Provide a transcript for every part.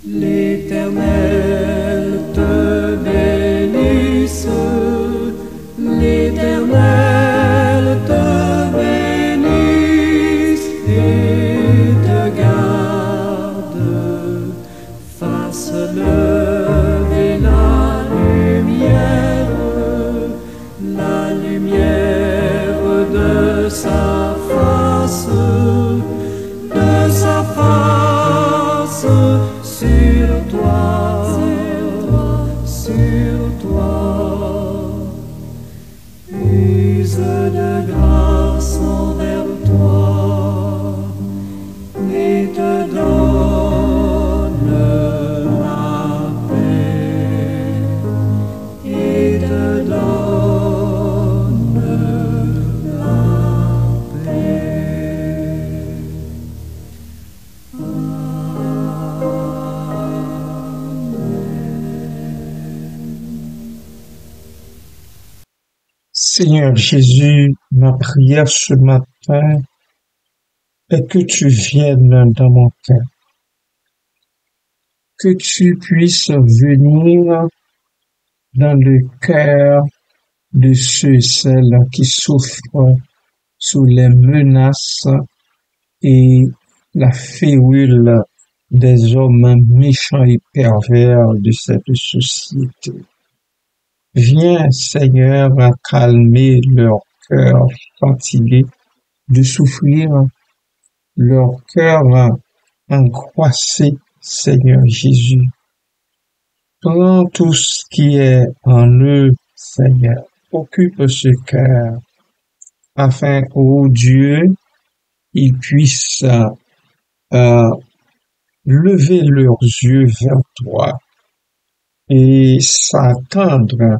L'Éternel te bénisse, l'Éternel te bénisse et te garde, fasse lever la lumière de sa face sur toi, use de grâce envers toi et te donne la paix, et te donne la paix. Seigneur Jésus, ma prière ce matin est que tu viennes dans mon cœur, que tu puisses venir dans le cœur de ceux et celles qui souffrent sous les menaces et la férule des hommes méchants et pervers de cette société. Viens, Seigneur, à calmer leur cœur fatigué de souffrir, leur cœur angoissé, Seigneur Jésus. Prends tout ce qui est en eux, Seigneur. Occupe ce cœur, afin, ô Dieu, ils puissent lever leurs yeux vers toi et s'attendre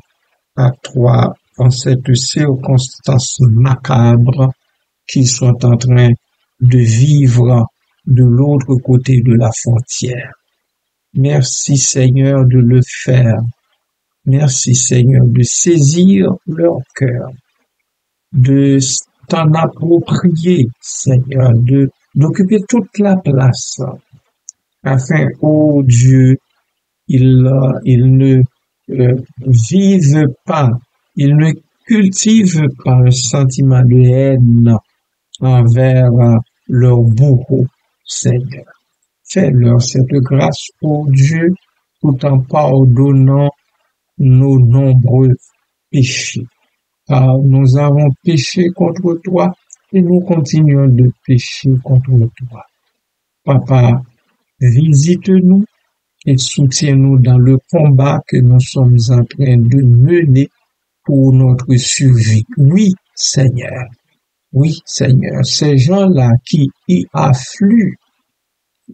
à toi en cette circonstance macabre qu'ils sont en train de vivre de l'autre côté de la frontière. Merci Seigneur de le faire. Merci Seigneur de saisir leur cœur, de t'en approprier Seigneur, d'occuper toute la place, afin, ô Dieu, ils ne vivent pas, ils ne cultivent pas un sentiment de haine envers leur bourreau, Seigneur. Fais-leur cette grâce, ô Dieu, tout en pardonnant nos nombreux péchés. Car nous avons péché contre toi et nous continuons de pécher contre toi. Papa, visite-nous et soutiens-nous dans le combat que nous sommes en train de mener pour notre survie. Oui, Seigneur. Oui, Seigneur. Ces gens-là qui y affluent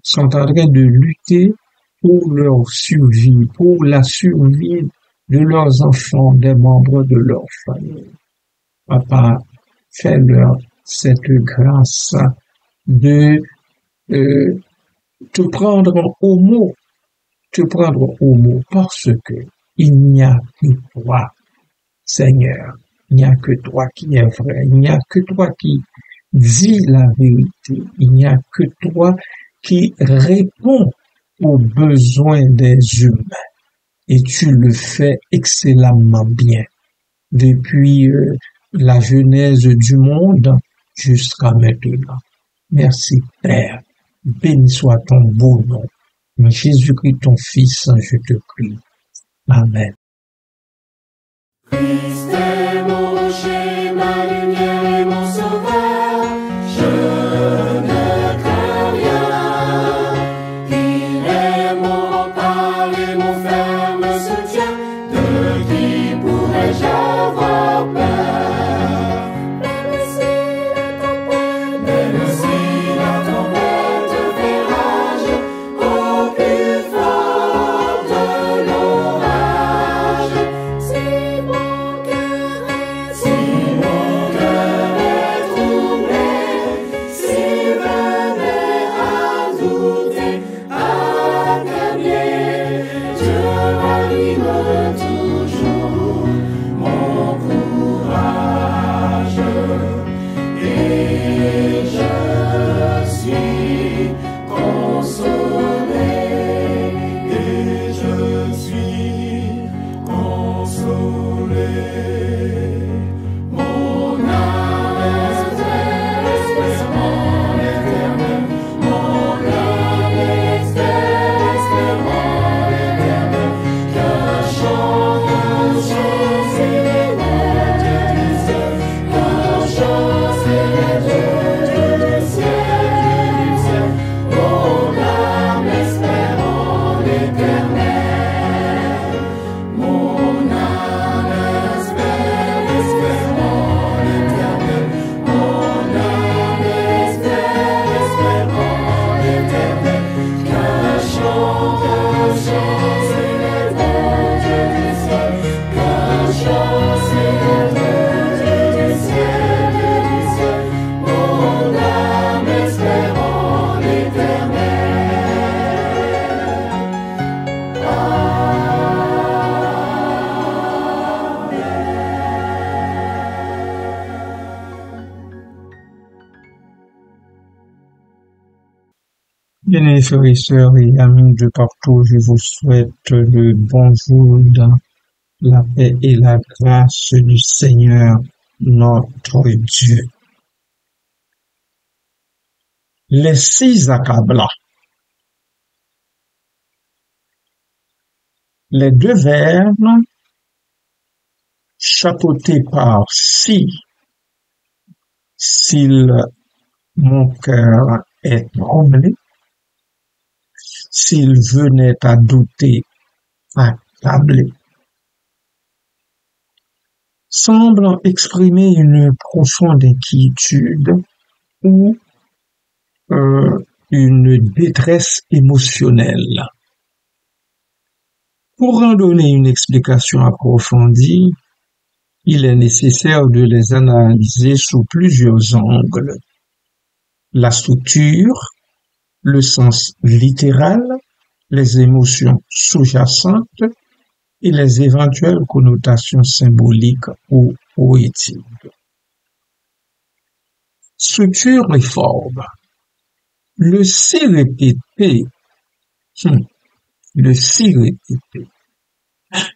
sont en train de lutter pour leur survie, pour la survie de leurs enfants, des membres de leur famille. Papa, fais-leur cette grâce de te prendre au mot, parce que il n'y a que toi, Seigneur. Il n'y a que toi qui es vrai. Il n'y a que toi qui dis la vérité. Il n'y a que toi qui réponds aux besoins des humains. Et tu le fais excellemment bien. Depuis la genèse du monde jusqu'à maintenant. Merci, Père. Béni soit ton beau nom. Mais Jésus-Christ, ton Fils, je te prie. Amen. Christ est mon rocher, ma lumière et mon sauveur, je ne crains rien. Il est mon rempart et mon ferme soutien, de qui pourrais-je avoir peur? Même si la tempête fait rage, au plus fort de l'orage, si mon cœur est troublé, s'il venait à douter, accabler, Dieu rallumera Bien-aimés frères et sœurs et amis de partout, je vous souhaite le bonjour dans la paix et la grâce du Seigneur notre Dieu. Les 6 accablants. Les 2 verbes chapeautés par si, s'il mon cœur est troublé, s'il venait à douter, accablé, semblent exprimer une profonde inquiétude ou une détresse émotionnelle. Pour en donner une explication approfondie, il est nécessaire de les analyser sous plusieurs angles. La structure, le sens littéral, les émotions sous-jacentes et les éventuelles connotations symboliques ou poétiques. Structure et forme. Le si répété. Le si répété.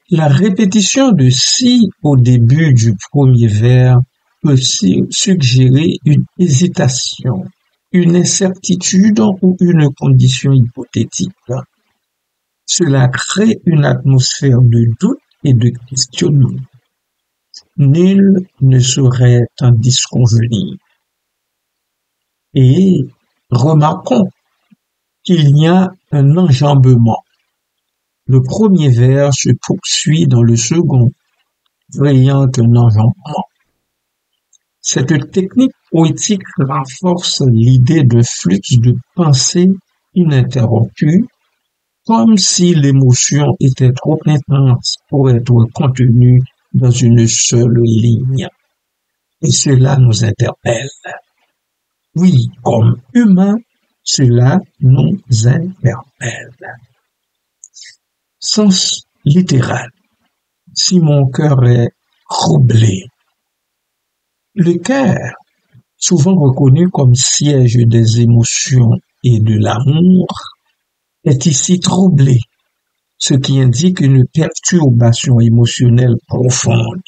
La répétition de si au début du premier vers peut suggérer une hésitation, une incertitude ou une condition hypothétique. Cela crée une atmosphère de doute et de questionnement. Nul ne saurait en disconvenir. Et remarquons qu'il y a un enjambement. Le premier vers se poursuit dans le second, créant un enjambement. Cette technique poétique renforce l'idée de flux de pensée ininterrompu, comme si l'émotion était trop intense pour être contenue dans une seule ligne. Et cela nous interpelle. Oui, comme humains, cela nous interpelle. Sens littéral. Si mon cœur est troublé. Le cœur, souvent reconnu comme siège des émotions et de l'amour, est ici troublé, ce qui indique une perturbation émotionnelle profonde.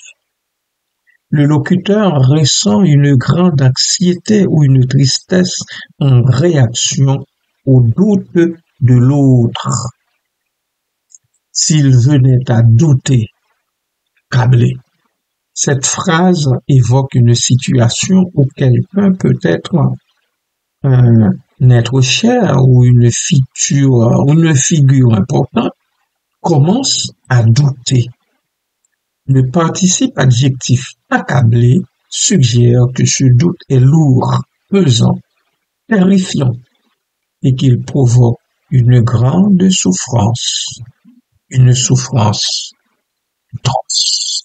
Le locuteur ressent une grande anxiété ou une tristesse en réaction au doute de l'autre. S'il venait à douter, câblé. Cette phrase évoque une situation où quelqu'un peut être un être cher ou une figure importante commence à douter. Le participe adjectif accablé suggère que ce doute est lourd, pesant, terrifiant et qu'il provoque une grande souffrance, une souffrance atroce.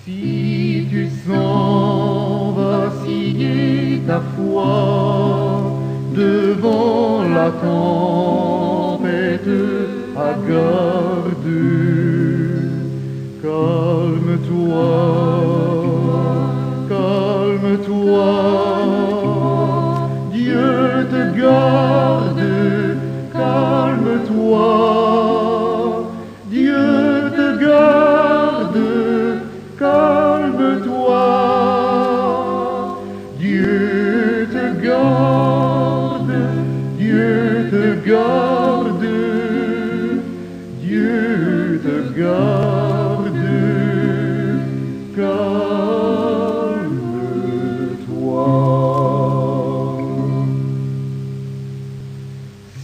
Si tu sens vaciller ta foi devant la tempête, à garde, calme-toi, calme-toi, Dieu te garde, calme-toi, Dieu te garde, calme-toi, Dieu te garde, Dieu te garde, Dieu te garde, calme-toi.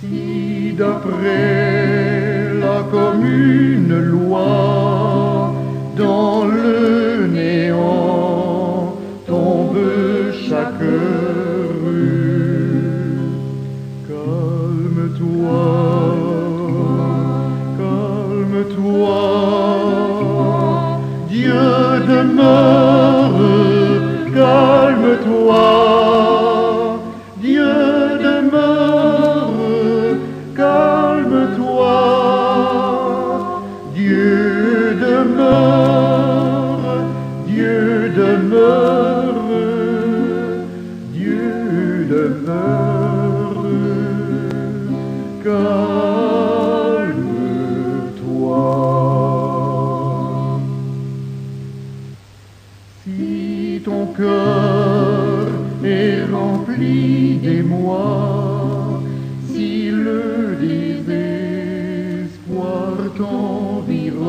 Si d'après la commune loi, dans le néant tombe chaque rue. Calme-toi, calme-toi, Dieu demeure, calme-toi, calme-toi. Si ton cœur est rempli d'émoi, si le désespoir t'environne,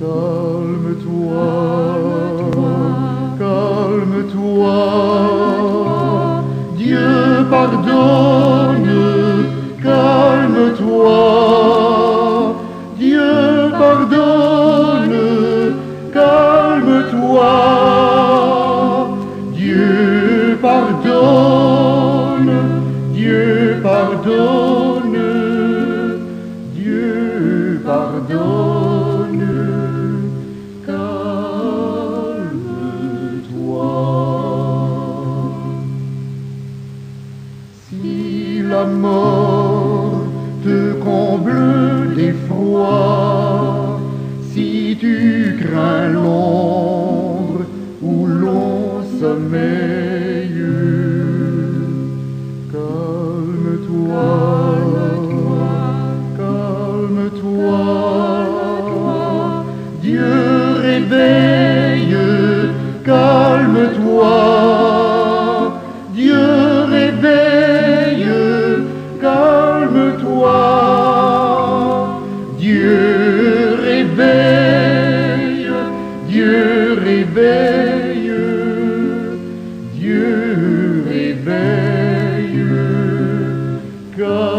calme-toi, calme-toi, Dieu pardonne, calme-toi, Dieu pardonne, calme-toi, Dieu pardonne, Dieu pardonne, Dieu pardonne, calme-toi. Si la mort te comble d'effroi, si tu crains l'ombre où l'on sommeille, calme-toi, calme-toi, Dieu réveille, calme-toi, Dieu réveille, calme-toi, Dieu réveille, Dieu réveille, Dieu réveille, calme-toi.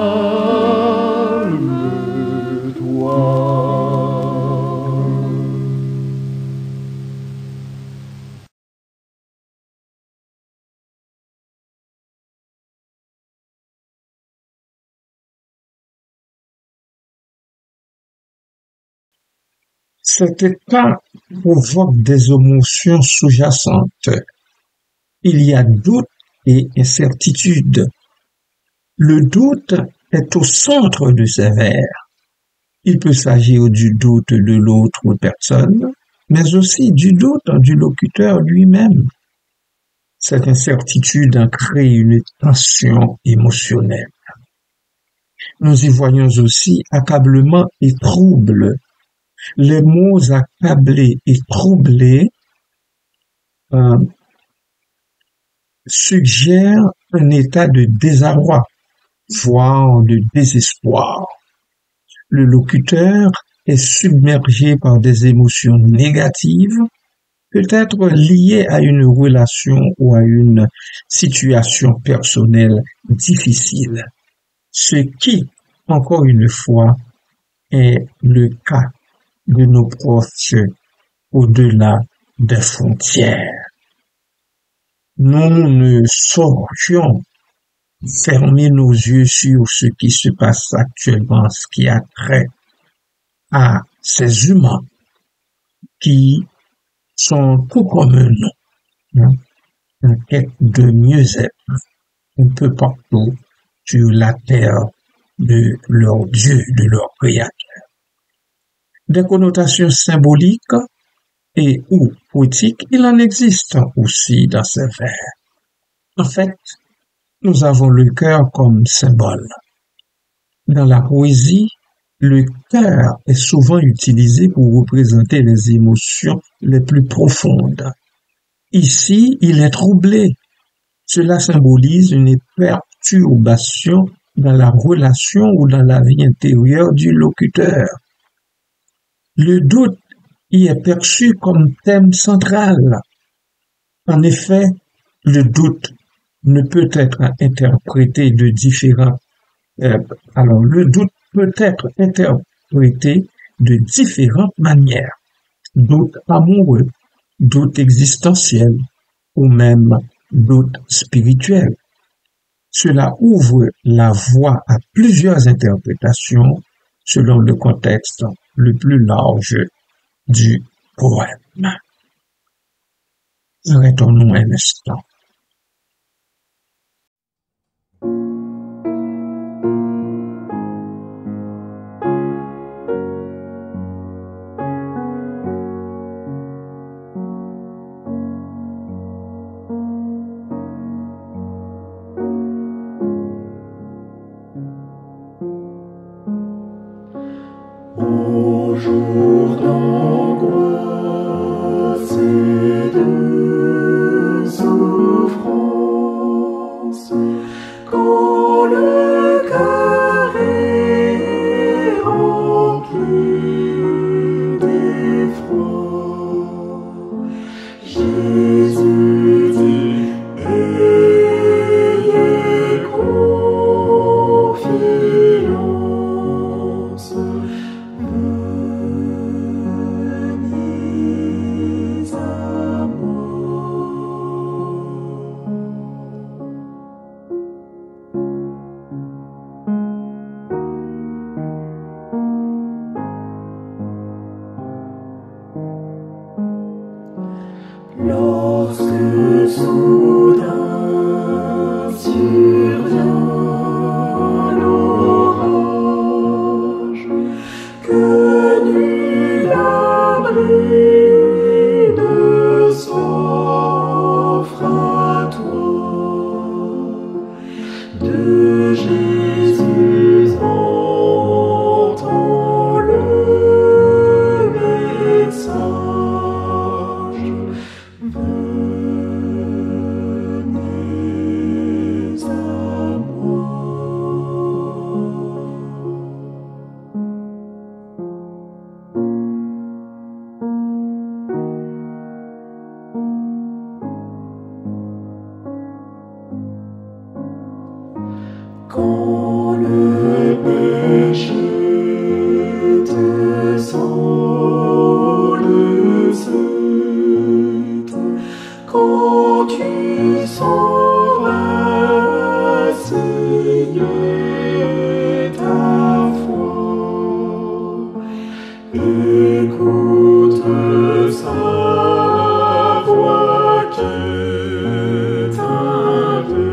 Cet état provoque des émotions sous-jacentes. Il y a doute et incertitude. Le doute est au centre de ces vers. Il peut s'agir du doute de l'autre personne, mais aussi du doute du locuteur lui-même. Cette incertitude en crée une tension émotionnelle. Nous y voyons aussi accablement et trouble. Les mots accablé et troublé euh, suggèrent un état de désarroi, voire de désespoir. Le locuteur est submergé par des émotions négatives, peut-être liées à une relation ou à une situation personnelle difficile, ce qui, encore une fois, est le cas de nos proches au-delà des frontières. Nous ne saurions fermer nos yeux sur ce qui se passe actuellement, ce qui a trait à ces humains qui sont tout comme nous, hein, en quête de mieux-être un peu partout sur la terre de leur Dieu, de leur Créateur. Des connotations symboliques et ou poétiques, il en existe aussi dans ces vers. En fait, nous avons le cœur comme symbole. Dans la poésie, le cœur est souvent utilisé pour représenter les émotions les plus profondes. Ici, il est troublé. Cela symbolise une perturbation dans la relation ou dans la vie intérieure du locuteur. Le doute y est perçu comme thème central. En effet, le doute ne peut être interprété de différents alors le doute peut être interprété de différentes manières. Doute amoureux, doute existentiel ou même doute spirituel. Cela ouvre la voie à plusieurs interprétations selon le contexte le plus large du poème. Arrêtons-nous un instant. quand le cœur est rempli d'effroi. Jésus dit, ayez confiance, venez à moi. Lorsque soudain survient l'orage, que nul abri ne s'offre à toi, de Jésus entends le message. Venez à moi. Quand le péché te sollicite, quand tu s'embrasses ta foi, écoute sa voix qui t'invite.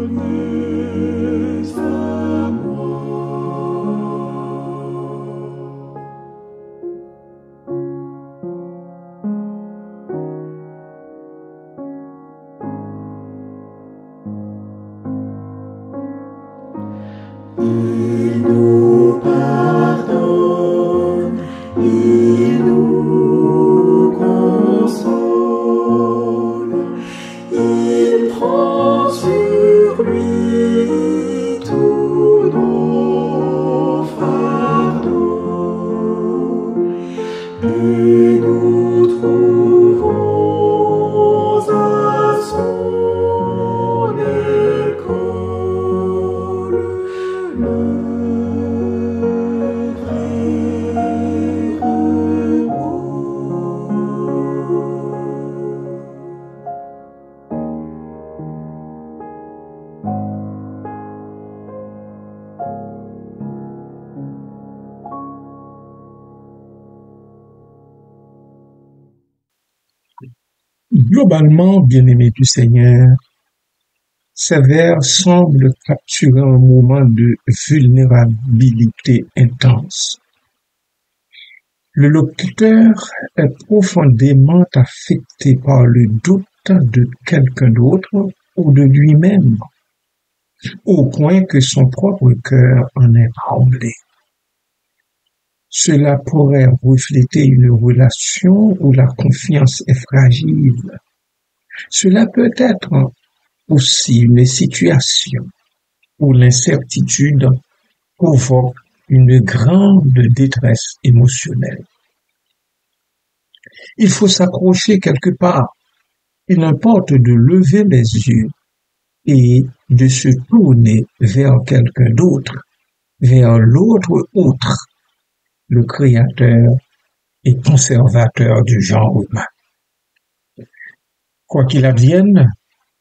Venez à moi. Il nous pardonne, il nous console, il prend sur lui tous nos fardeaux, et nous trouvons à son école le vrai Globalement, bien-aimés du Seigneur, ces vers semblent capturer un moment de vulnérabilité intense. Le locuteur est profondément affecté par le doute de quelqu'un d'autre ou de lui-même, au point que son propre cœur en est troublé. Cela pourrait refléter une relation où la confiance est fragile. Cela peut être aussi une situation où l'incertitude provoque une grande détresse émotionnelle. Il faut s'accrocher quelque part. Il importe de lever les yeux et de se tourner vers quelqu'un d'autre, vers l'autre autre, le créateur et conservateur du genre humain. Quoi qu'il advienne,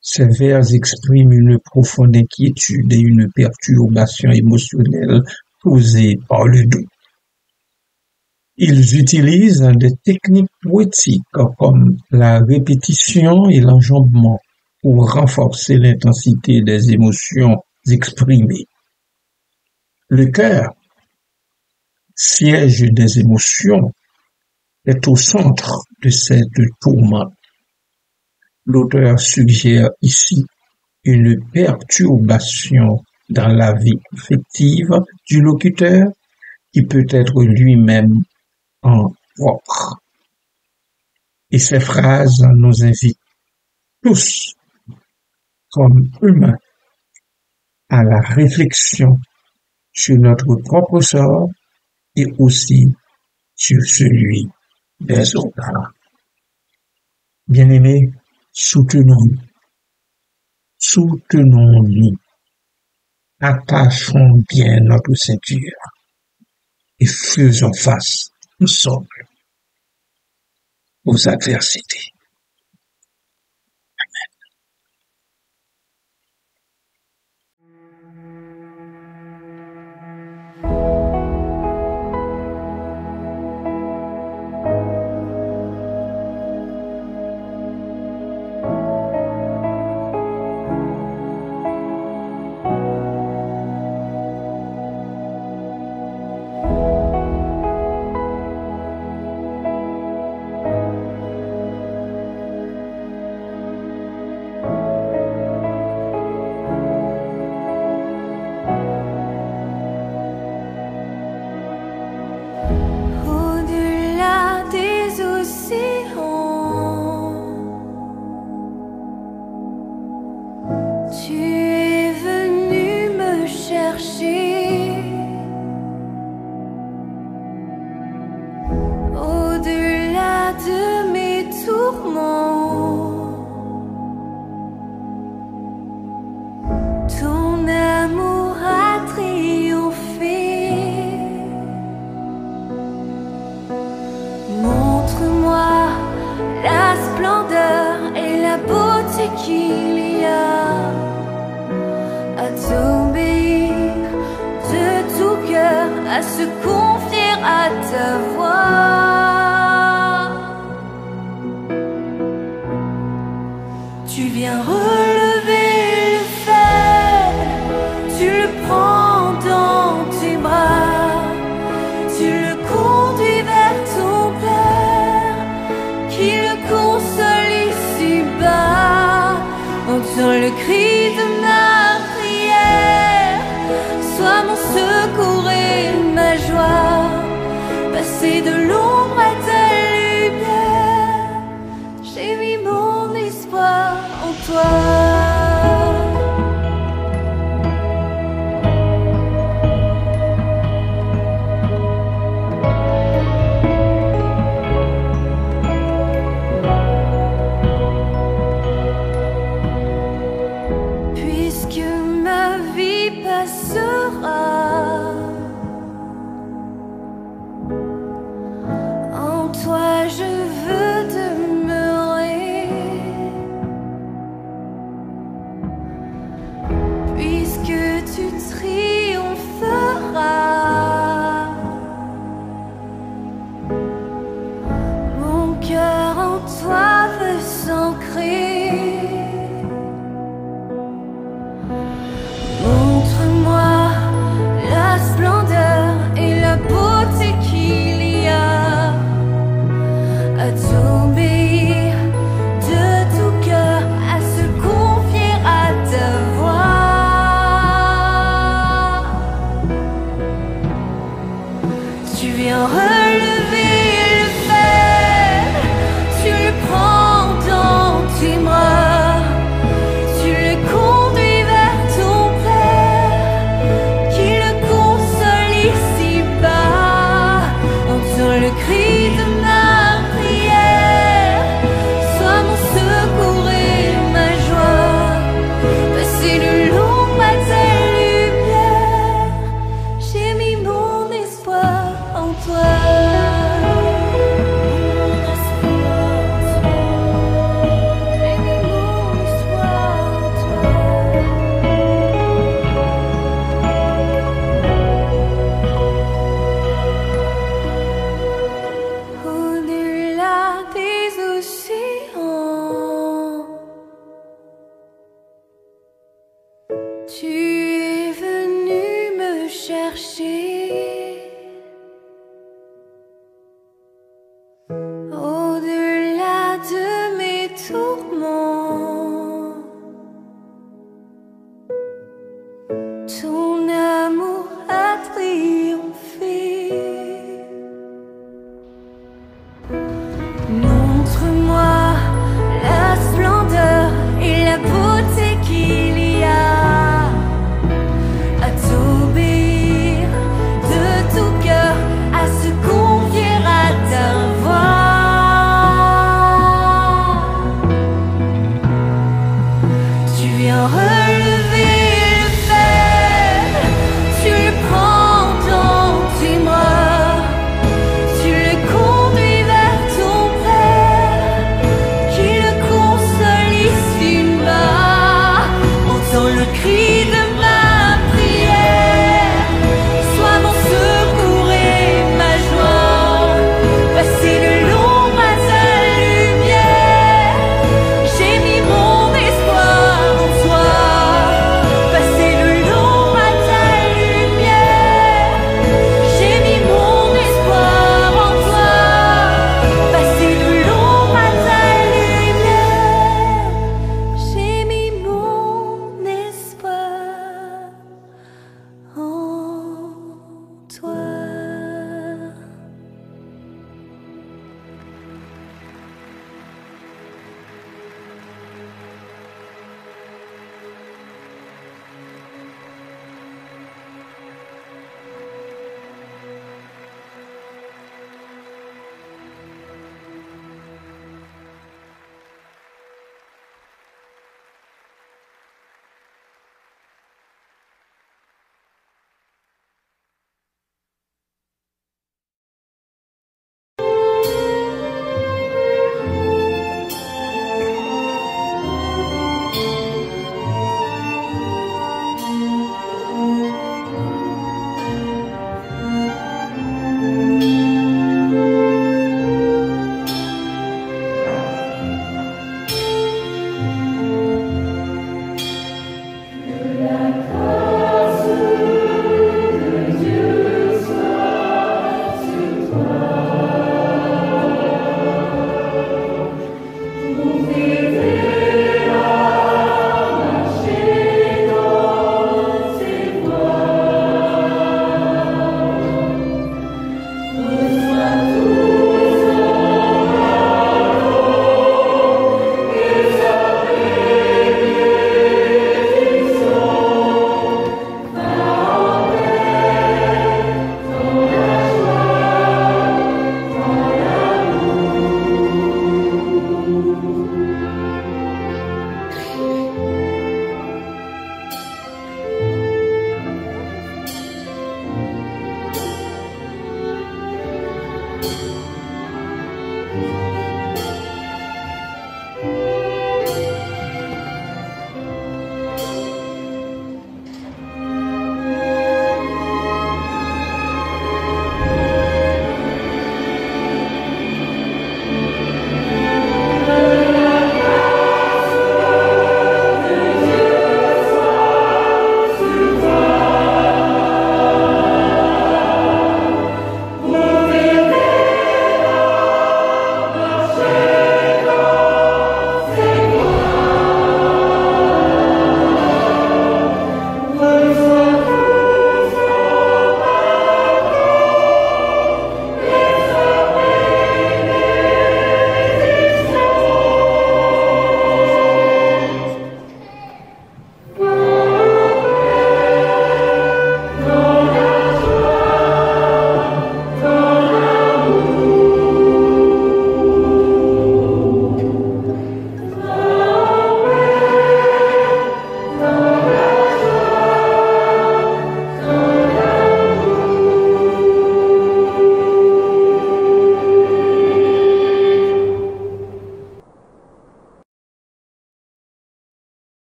ces vers expriment une profonde inquiétude et une perturbation émotionnelle causée par le doute. Ils utilisent des techniques poétiques comme la répétition et l'enjambement pour renforcer l'intensité des émotions exprimées. Le cœur, siège des émotions, est au centre de cette tourmente. L'auteur suggère ici une perturbation dans la vie affective du locuteur qui peut être lui-même en propre. Et ces phrases nous invitent tous, comme humains, à la réflexion sur notre propre sort et aussi sur celui des autres. Bien-aimés, soutenons-nous, soutenons-nous, attachons bien notre ceinture et faisons face ensemble aux adversités. Au-delà des océans, tu es venu me chercher. Au-delà de mes tourments, ton amour a triomphé. Montre-moi la splendeur et la beauté qu'il y a à t'obéir de tout cœur, à se confier à ta voix. Tu viens relever le faible, tu le prends dans tes bras, tu le conduis vers ton Père, qui le console ici-bas. Entends le cri de ma prière, sois mon secours et ma joie. Passer de l'ombre à ta lumière, j'ai mis mon espoir en toi. Puisque ma vie passera, en toi je veux demeurer. heureux.